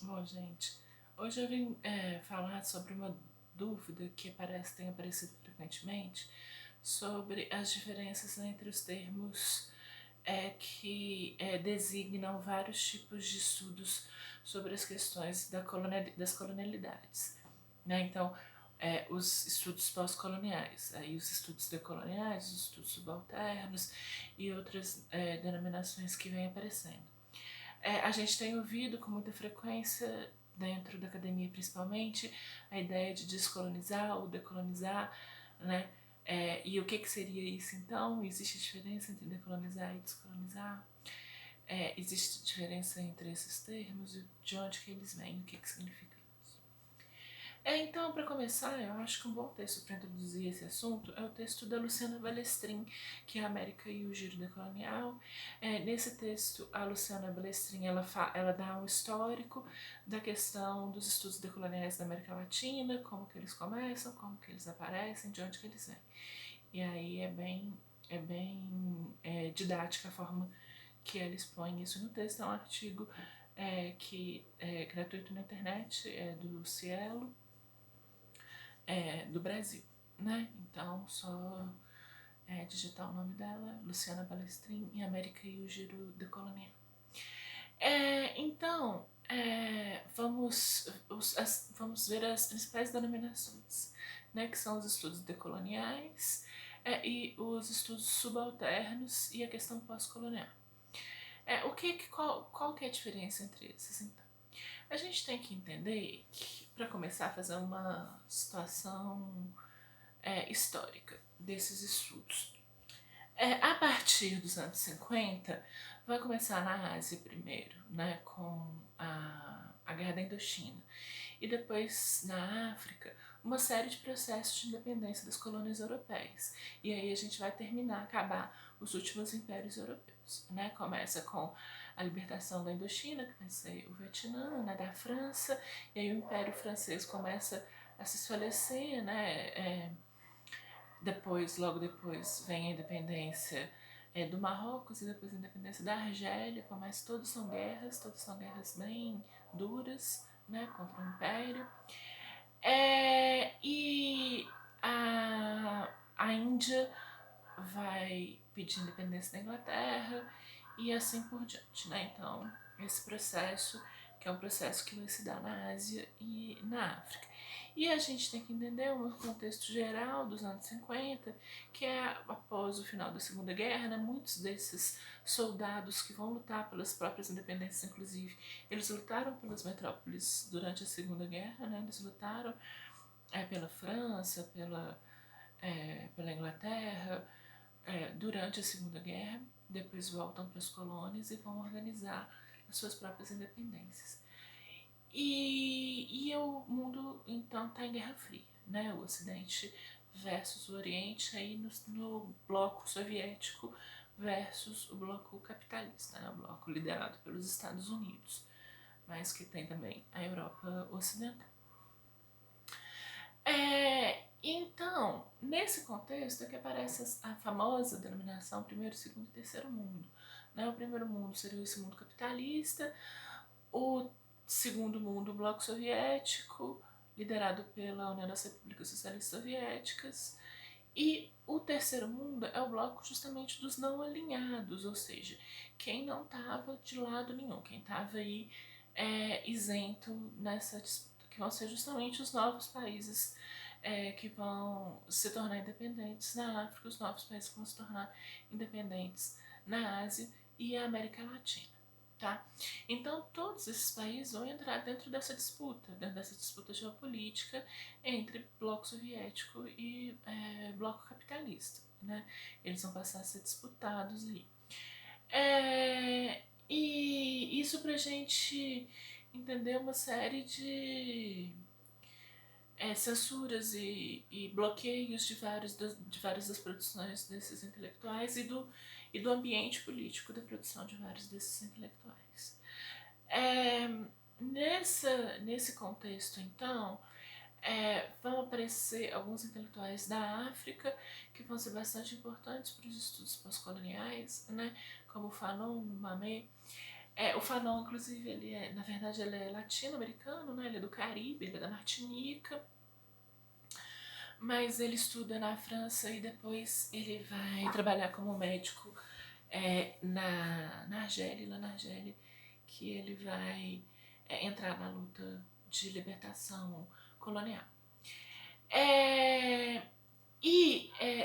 Bom, gente, hoje eu vim falar sobre uma dúvida que tem aparecido frequentemente sobre as diferenças entre os termos que designam vários tipos de estudos sobre as questões das colonialidades. Né? Então, os estudos pós-coloniais, aí os estudos decoloniais, os estudos subalternos e outras denominações que vêm aparecendo. A gente tem ouvido com muita frequência, dentro da academia principalmente, a ideia de descolonizar ou decolonizar, né? E o que seria isso então? Existe diferença entre decolonizar e descolonizar? Existe diferença entre esses termos e de onde que eles vêm, o que significa isso? Então, para começar, eu acho que um bom texto para introduzir esse assunto é o texto da Luciana Balestrin, que é a América e o Giro Decolonial. Nesse texto, a Luciana Balestrin ela dá um histórico da questão dos estudos decoloniais da América Latina, como que eles começam, como que eles aparecem, de onde que eles vêm. E aí é bem didática a forma que ela expõe isso no texto. É um artigo que é gratuito na internet, é do Cielo, do Brasil, né? Então, só digitar o nome dela, Luciana Balestrin, em América e o Giro Decolonial. Então, vamos ver as principais denominações, né? Que são os estudos decoloniais e os estudos subalternos e a questão pós-colonial. Qual que é a diferença entre esses, então? A gente tem que entender que, para começar a fazer uma situação histórica desses estudos. A partir dos anos 50, vai começar na Ásia primeiro, né, com a Guerra da Indochina, e depois na África, uma série de processos de independência das colônias europeias. E aí a gente vai acabar os últimos impérios europeus. Né? Começa com a libertação da Indochina, que vai ser o Vietnã, né, da França, e aí o Império Francês começa a se esfalecer, né? Logo depois, vem a independência do Marrocos e depois a independência da Argélia, mas todas são guerras bem duras, né, contra o Império. E a Índia vai pedir independência da Inglaterra e assim por diante, né? Então, esse processo, que é um processo que vai se dar na Ásia e na África. E a gente tem que entender um contexto geral dos anos 50, que é após o final da Segunda Guerra, né? Muitos desses soldados que vão lutar pelas próprias independências, inclusive, eles lutaram pelas metrópoles durante a Segunda Guerra, né? Eles lutaram pela França, pela Inglaterra, durante a Segunda Guerra, depois voltam para as colônias e vão organizar as suas próprias independências. E o mundo então está em Guerra Fria, né? O Ocidente versus o Oriente, aí no bloco soviético versus o bloco capitalista, né? O bloco liderado pelos Estados Unidos, mas que tem também a Europa Ocidental. Então, nesse contexto é que aparece a famosa denominação primeiro, segundo e terceiro mundo. Né? O primeiro mundo seria esse mundo capitalista, o segundo mundo, o bloco soviético, liderado pela União das Repúblicas Socialistas Soviéticas, e o terceiro mundo é o bloco justamente dos não alinhados, ou seja, quem não estava de lado nenhum, quem estava aí isento nessa disputa, que vão ser justamente os novos países que vão se tornar independentes na África, os novos países que vão se tornar independentes na Ásia e a América Latina. Tá? Então, todos esses países vão entrar dentro dessa disputa geopolítica entre bloco soviético e bloco capitalista. Né? Eles vão passar a ser disputados ali. E isso pra gente entender uma série de censuras e bloqueios de várias das produções desses intelectuais e do ambiente político da produção de vários desses intelectuais. Nesse contexto, então, vão aparecer alguns intelectuais da África que vão ser bastante importantes para os estudos pós-coloniais, né? Como Fanon, Mamé, O Fanon, inclusive, na verdade, ele é latino-americano, né? Ele é do Caribe, ele é da Martinica, mas ele estuda na França e depois ele vai trabalhar como médico na Argélia, lá na Argélia, que ele vai entrar na luta de libertação colonial.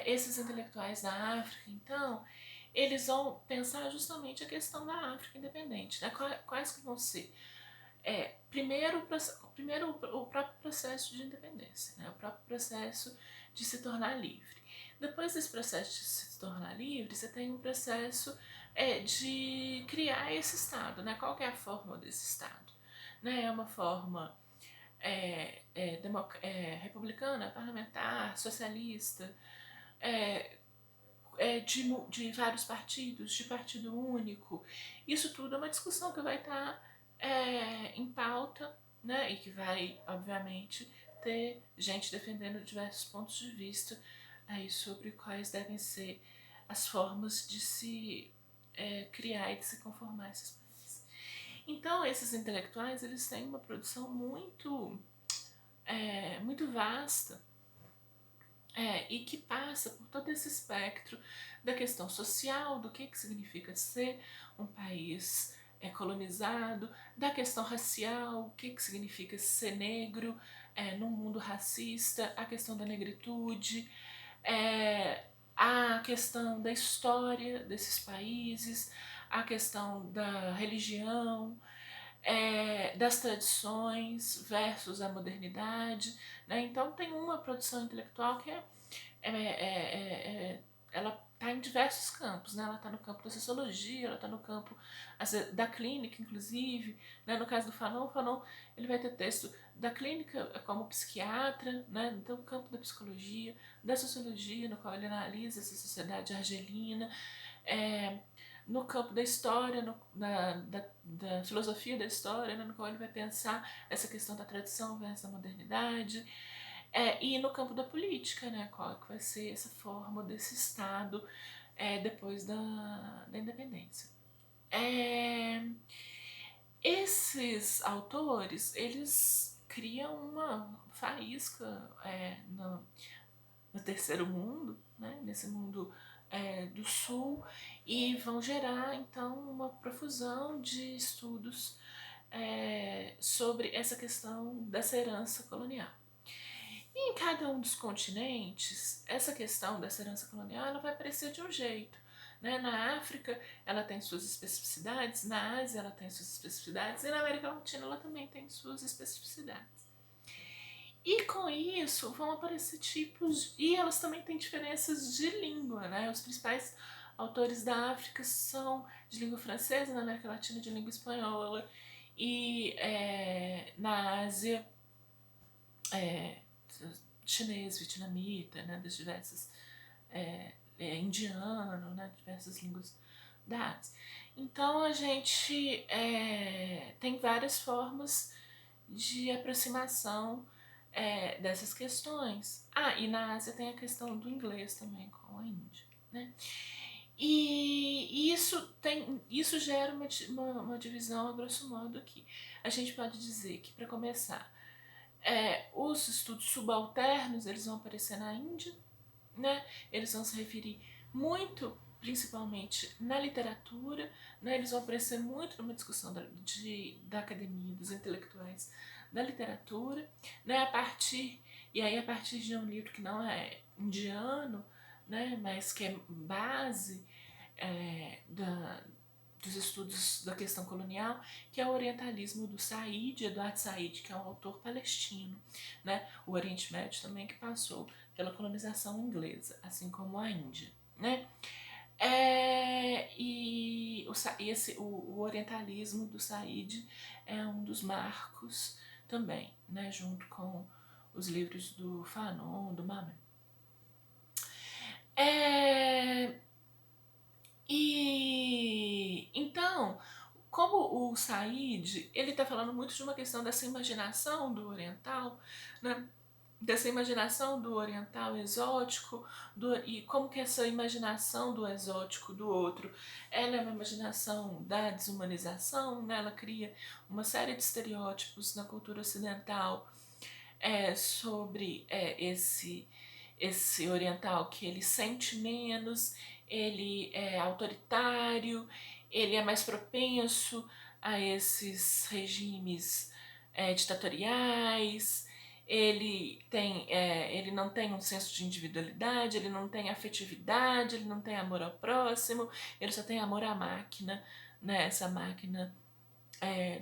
Esses intelectuais da África, então, eles vão pensar justamente a questão da África independente, né? Quais que vão ser? Primeiro o próprio processo de independência, né? O próprio processo de se tornar livre. Depois desse processo de se tornar livre, você tem um processo de criar esse Estado, né? Qual que é a forma desse Estado? Né? É uma forma republicana, parlamentar, socialista, de vários partidos, de partido único. Isso tudo é uma discussão que vai estar em pauta, né? E que vai, obviamente, ter gente defendendo diversos pontos de vista aí sobre quais devem ser as formas de se criar e de se conformar esses países. Então, esses intelectuais, eles têm uma produção muito vasta e que passa por todo esse espectro da questão social, do que significa ser um país colonizado, da questão racial, o que significa ser negro num mundo racista, a questão da negritude, a questão da história desses países, a questão da religião, das tradições versus a modernidade, né? Então tem uma produção intelectual que ela está em diversos campos, né? Ela está no campo da sociologia, ela está no campo da clínica, inclusive, né? No caso do Fanon, ele vai ter texto da clínica como psiquiatra, né? Então o campo da psicologia, da sociologia, no qual ele analisa essa sociedade argelina, no campo da história, da filosofia da história, né, no qual ele vai pensar essa questão da tradição versus a modernidade, e no campo da política, né, qual que vai ser essa forma desse Estado depois da independência. Esses autores, eles criam uma faísca no terceiro mundo, né, nesse mundo do sul, e vão gerar então uma profusão de estudos sobre essa questão dessa herança colonial. E em cada um dos continentes, essa questão dessa herança colonial ela vai aparecer de um jeito. Né? Na África, ela tem suas especificidades, na Ásia, ela tem suas especificidades, e na América Latina, ela também tem suas especificidades. E com isso vão aparecer tipos, e elas também têm diferenças de língua, né? Os principais autores da África são de língua francesa, na América Latina de língua espanhola, e na Ásia chinês, vietnamita, né? Das diversas indiano, né? Diversas línguas da Ásia. Então a gente tem várias formas de aproximação dessas questões. E na Ásia tem a questão do inglês também com a Índia, né? E isso gera uma divisão, a grosso modo, aqui. A gente pode dizer que, para começar, os estudos subalternos eles vão aparecer na Índia, né? Eles vão se referir muito, principalmente na literatura, né? Eles vão aparecer muito numa discussão da academia, dos intelectuais da literatura, né? A partir de um livro que não é indiano, né? Mas que é base dos estudos da questão colonial, que é o orientalismo do Said, Eduardo Said, que é um autor palestino, né? O Oriente Médio também que passou pela colonização inglesa, assim como a Índia, né? O orientalismo do Said é um dos marcos também, né? Junto com os livros do Fanon, do Mamet. Então, como o Said, ele está falando muito de uma questão dessa imaginação do oriental, né? dessa imaginação do oriental exótico, e como que essa imaginação do exótico do outro, ela é uma imaginação da desumanização, né? Ela cria uma série de estereótipos na cultura ocidental sobre esse oriental, que ele sente menos, ele é autoritário, ele é mais propenso a esses regimes ditatoriais, ele não tem um senso de individualidade, ele não tem afetividade, ele não tem amor ao próximo, ele só tem amor à máquina, né? Essa máquina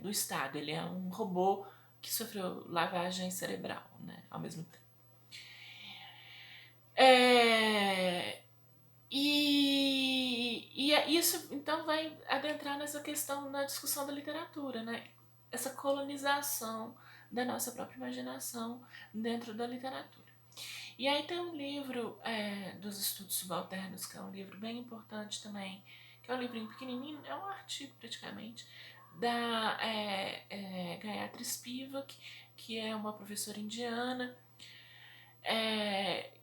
do Estado. Ele é um robô que sofreu lavagem cerebral, né? Ao mesmo tempo. E isso então vai adentrar nessa questão na discussão da literatura, né? Essa colonização da nossa própria imaginação dentro da literatura. E aí tem um livro dos estudos subalternos, que é um livro bem importante também, que é um livrinho pequenininho, é um artigo praticamente, da Gayatri Spivak, que é uma professora indiana,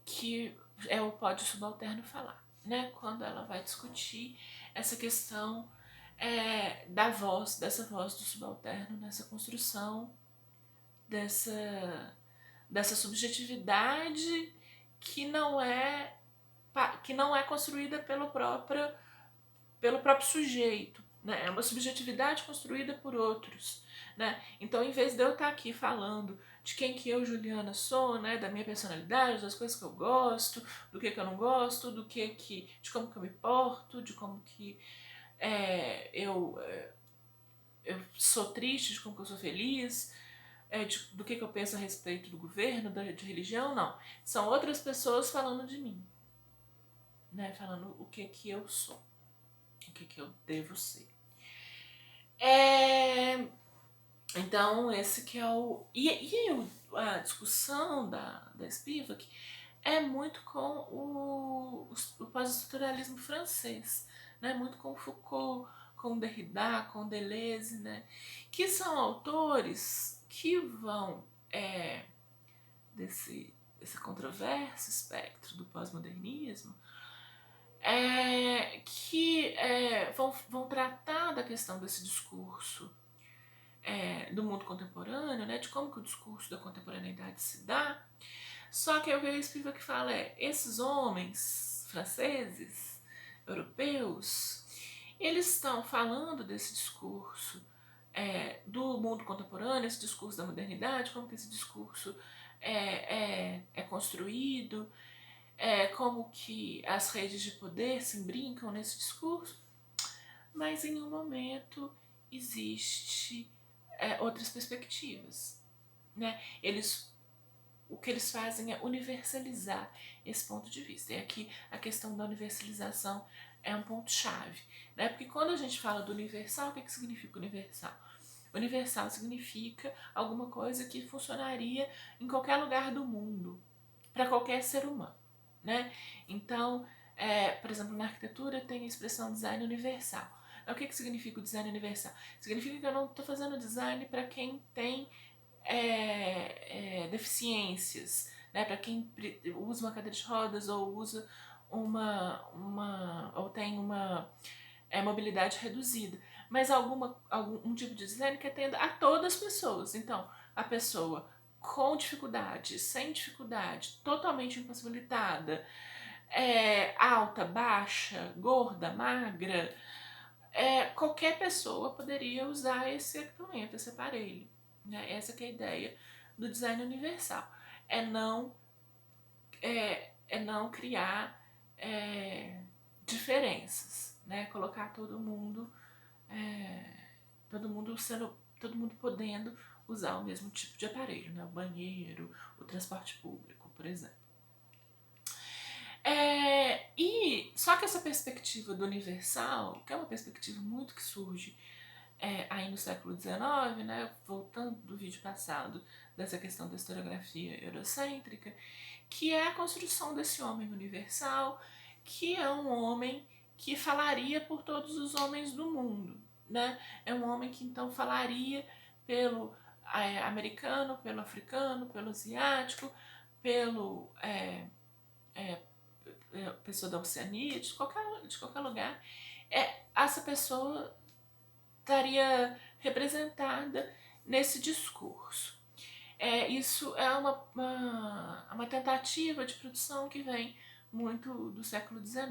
que é o Pode o Subalterno Falar, né? Quando ela vai discutir essa questão dessa voz do subalterno, nessa construção dessa subjetividade que não é construída pelo próprio sujeito, né? É uma subjetividade construída por outros, né? Então, em vez de eu estar aqui falando de quem que eu, Juliana, sou, né, da minha personalidade, das coisas que eu gosto, do que eu não gosto, de como que eu me porto, de como que eu sou triste, de como que eu sou feliz, do que eu penso a respeito do governo, de religião, não. São outras pessoas falando de mim, né? Falando o que eu sou, o que eu devo ser. Então, esse que é o... a discussão da Spivak é muito com o pós-estruturalismo francês, né? Muito com Foucault, com Derrida, com Deleuze, né? Que são autores que vão desse controverso espectro do pós-modernismo, que vão tratar da questão desse discurso do mundo contemporâneo, né, de como que o discurso da contemporaneidade se dá. Só que o que o Spivak fala esses homens franceses, europeus, eles estão falando desse discurso do mundo contemporâneo, esse discurso da modernidade, como que esse discurso é construído, como que as redes de poder se brincam nesse discurso, mas em um momento existe outras perspectivas, né? O que eles fazem é universalizar esse ponto de vista. E aqui a questão da universalização é um ponto-chave, né? Porque quando a gente fala do universal, o que significa universal? Universal significa alguma coisa que funcionaria em qualquer lugar do mundo, para qualquer ser humano, né? Então, por exemplo, na arquitetura tem a expressão design universal. O que significa o design universal? Significa que eu não estou fazendo design para quem tem deficiências, né? Para quem usa uma cadeira de rodas ou usa ou tem uma mobilidade reduzida, mas algum tipo de design que atenda a todas as pessoas. Então, a pessoa com dificuldade, sem dificuldade, totalmente impossibilitada, alta, baixa, gorda, magra, qualquer pessoa poderia usar esse equipamento, esse aparelho, né? Essa que é a ideia do design universal. Não criar diferenças, né? Colocar todo mundo podendo usar o mesmo tipo de aparelho, né? O banheiro, o transporte público, por exemplo. Só que essa perspectiva do universal, que é uma perspectiva muito que surge aí no século XIX, né, voltando do vídeo passado, dessa questão da historiografia eurocêntrica, que é a construção desse homem universal, que é um homem que falaria por todos os homens do mundo, né? É um homem que então falaria pelo americano, pelo africano, pelo asiático, pelo pessoa da Oceania, de qualquer lugar, essa pessoa estaria representada nesse discurso. Isso é uma tentativa de produção que vem muito do século XIX.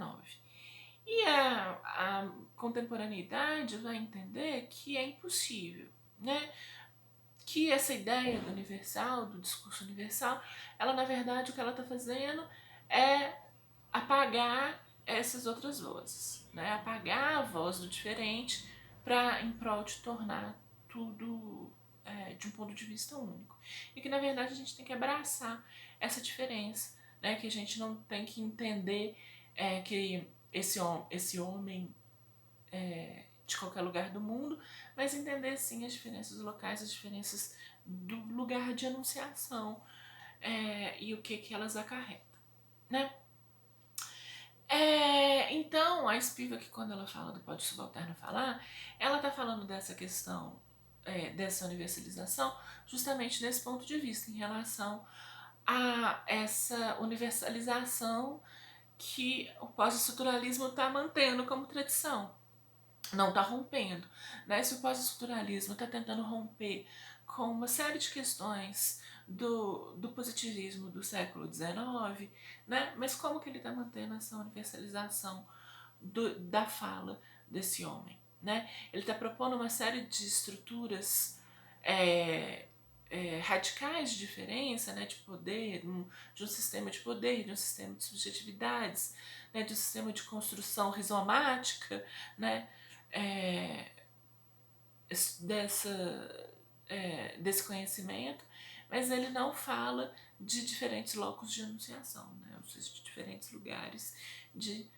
E a contemporaneidade vai entender que é impossível, né? Que essa ideia do universal, do discurso universal, ela na verdade o que ela está fazendo é apagar essas outras vozes, né? Apagar a voz do diferente para em prol de tornar tudo de um ponto de vista único. E que na verdade a gente tem que abraçar essa diferença, né? Que a gente não tem que entender que esse homem de qualquer lugar do mundo, mas entender sim as diferenças locais, as diferenças do lugar de anunciação e o que elas acarretam, né? Então, a Spivak, quando ela fala do pode subalterno falar, ela está falando dessa questão, dessa universalização, justamente nesse ponto de vista, em relação a essa universalização que o pós-estruturalismo está mantendo como tradição. Não está rompendo, né? Se o pós-estruturalismo está tentando romper com uma série de questões do positivismo do século XIX, né? Mas como que ele está mantendo essa universalização da fala desse homem, né? Ele está propondo uma série de estruturas radicais de diferença, né, de poder, de um sistema de poder, de um sistema de subjetividades, né, de um sistema de construção rizomática, né, desse conhecimento, mas ele não fala de diferentes locos de enunciação, né, ou seja, de diferentes lugares de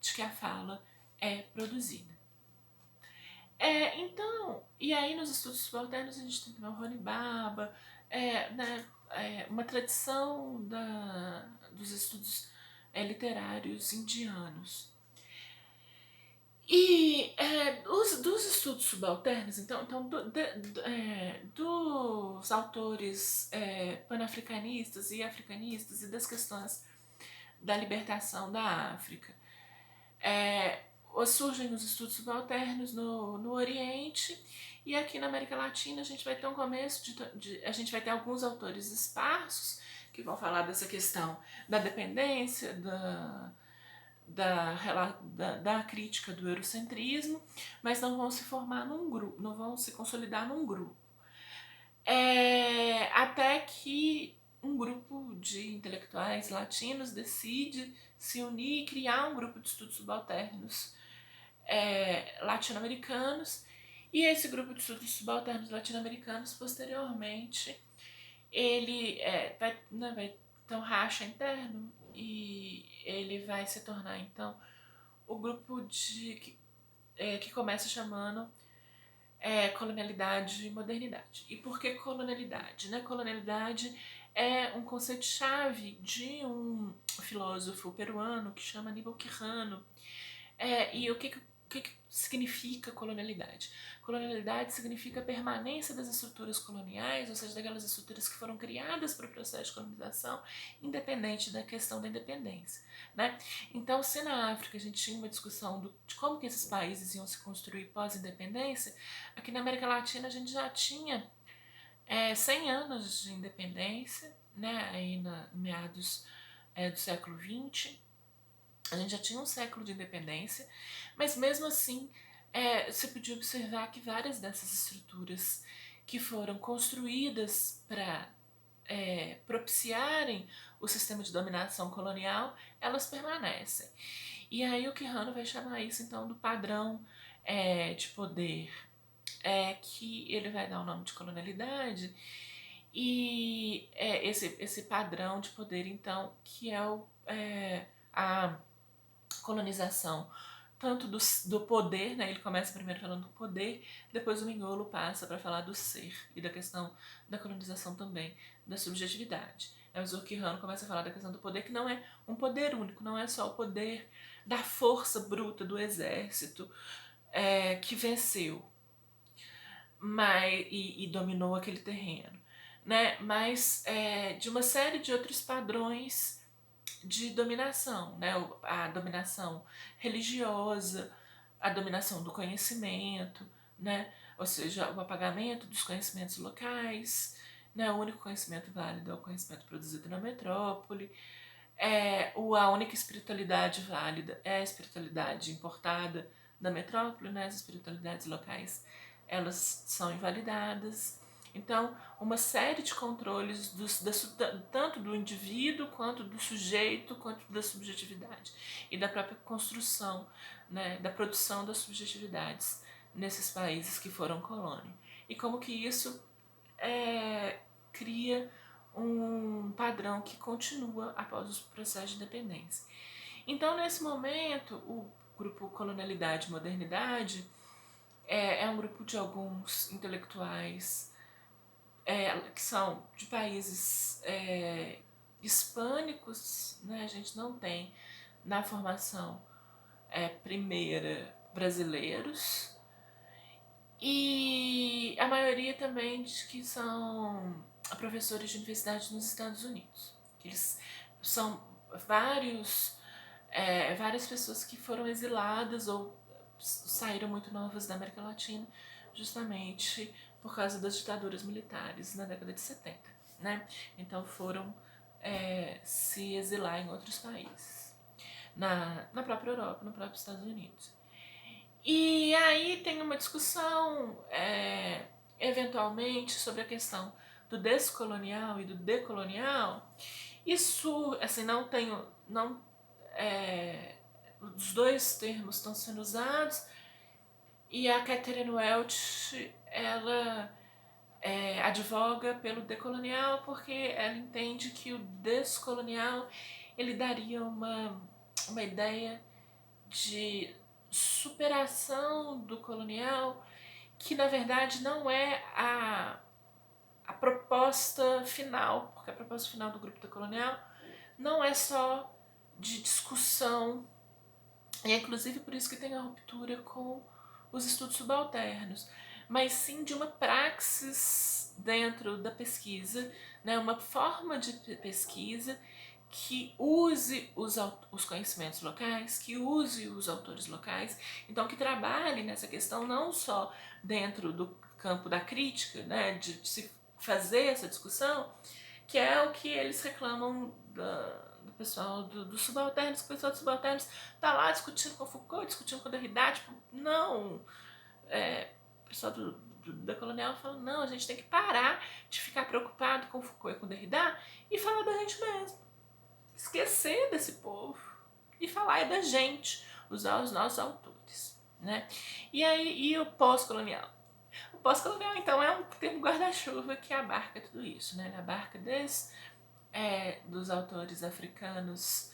que a fala é produzida. Então, e aí nos estudos subalternos a gente tem o Rony Baba, né, uma tradição dos estudos literários indianos. E dos estudos subalternos, então dos autores panafricanistas e africanistas e das questões da libertação da África, surgem os estudos subalternos no Oriente, e aqui na América Latina a gente vai ter um começo a gente vai ter alguns autores esparsos que vão falar dessa questão da dependência, da crítica do eurocentrismo, mas não vão se formar num grupo, não vão se consolidar num grupo. Até que um grupo de intelectuais latinos decide se unir e criar um grupo de estudos subalternos latino-americanos, e esse grupo de estudos subalternos latino-americanos, posteriormente, ele vai ter um racha interno, e ele vai se tornar, então, o grupo que começa chamando colonialidade e modernidade. E por que colonialidade? Né? Colonialidade é um conceito-chave de um filósofo peruano que chama Aníbal Quijano. E o que significa colonialidade? Colonialidade significa a permanência das estruturas coloniais, ou seja, daquelas estruturas que foram criadas para o processo de colonização, independente da questão da independência, né? Então, se na África a gente tinha uma discussão de como que esses países iam se construir pós-independência, aqui na América Latina a gente já tinha 100 anos de independência, né? Aí meados do século XX, a gente já tinha um século de independência, mas mesmo assim você podia observar que várias dessas estruturas que foram construídas para propiciarem o sistema de dominação colonial, elas permanecem. E aí o Quijano vai chamar isso então do padrão de poder, que ele vai dar o nome de colonialidade, e esse padrão de poder então que é a colonização tanto do poder, né? Ele começa primeiro falando do poder, depois o Mignolo passa para falar do ser e da questão da colonização também, da subjetividade. Mas o Quijano começa a falar da questão do poder, que não é um poder único, não é só o poder da força bruta do exército que venceu e dominou aquele terreno. né, mas de uma série de outros padrões de dominação, né, a dominação religiosa, a dominação do conhecimento, né, ou seja, o apagamento dos conhecimentos locais, né, o único conhecimento válido é o conhecimento produzido na metrópole, a única espiritualidade válida é a espiritualidade importada da metrópole, né, as espiritualidades locais elas são invalidadas. Então, uma série de controles tanto do indivíduo, quanto do sujeito, quanto da subjetividade e da própria construção, né, da produção das subjetividades nesses países que foram colônia. E como que isso cria um padrão que continua após os processos de independência. Então, nesse momento, o grupo Colonialidade e Modernidade é um grupo de alguns intelectuais que são de países hispânicos, né? A gente não tem na formação primeira brasileiros, e a maioria também de que são professores de universidade nos Estados Unidos. Eles são várias pessoas que foram exiladas ou saíram muito novas da América Latina justamente por causa das ditaduras militares na década de 70, né? Então foram se exilar em outros países, na própria Europa, no próprio Estados Unidos. E aí tem uma discussão, eventualmente, sobre a questão do descolonial e do decolonial. Isso, assim, não tenho, não, os dois termos estão sendo usados, e a Catherine Welch, ela advoga pelo decolonial porque ela entende que o descolonial ele daria uma ideia de superação do colonial, que na verdade não é a proposta final, porque a proposta final do grupo decolonial não é só de discussão, e é inclusive por isso que tem a ruptura com os estudos subalternos, mas sim de uma praxis dentro da pesquisa, né, uma forma de pesquisa que use os conhecimentos locais, que use os autores locais, então que trabalhe nessa questão não só dentro do campo da crítica, né, de se fazer essa discussão, que é o que eles reclamam do pessoal dos subalternos, que o pessoal dos subalternos tá lá discutindo com Foucault, discutindo com Derrida, tipo, não, o pessoal da colonial fala, não, a gente tem que parar de ficar preocupado com Foucault e com Derrida e falar da gente mesmo, esquecer desse povo e falar da gente, usar os nossos autores, né? E aí, e o pós-colonial? O pós-colonial, então, é um termo guarda-chuva que abarca tudo isso, né? Ele abarca desde dos autores africanos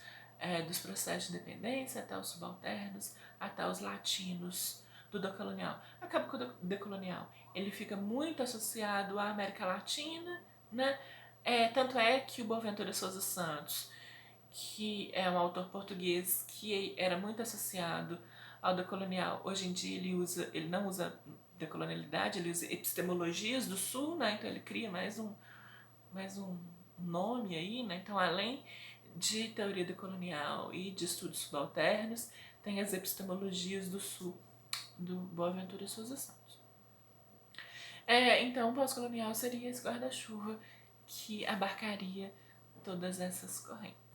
dos processos de independência até os subalternos, até os latinos do decolonial. Acaba que o decolonial ele fica muito associado à América Latina, né? Tanto é que o Boaventura Sousa Santos, que é um autor português que era muito associado ao decolonial, hoje em dia ele não usa decolonialidade, ele usa epistemologias do sul, né? Então ele cria mais um nome aí, né? Então, além de teoria decolonial e de estudos subalternos, tem as epistemologias do sul do Boaventura Sousa Santos. Então, o pós-colonial seria esse guarda-chuva que abarcaria todas essas correntes.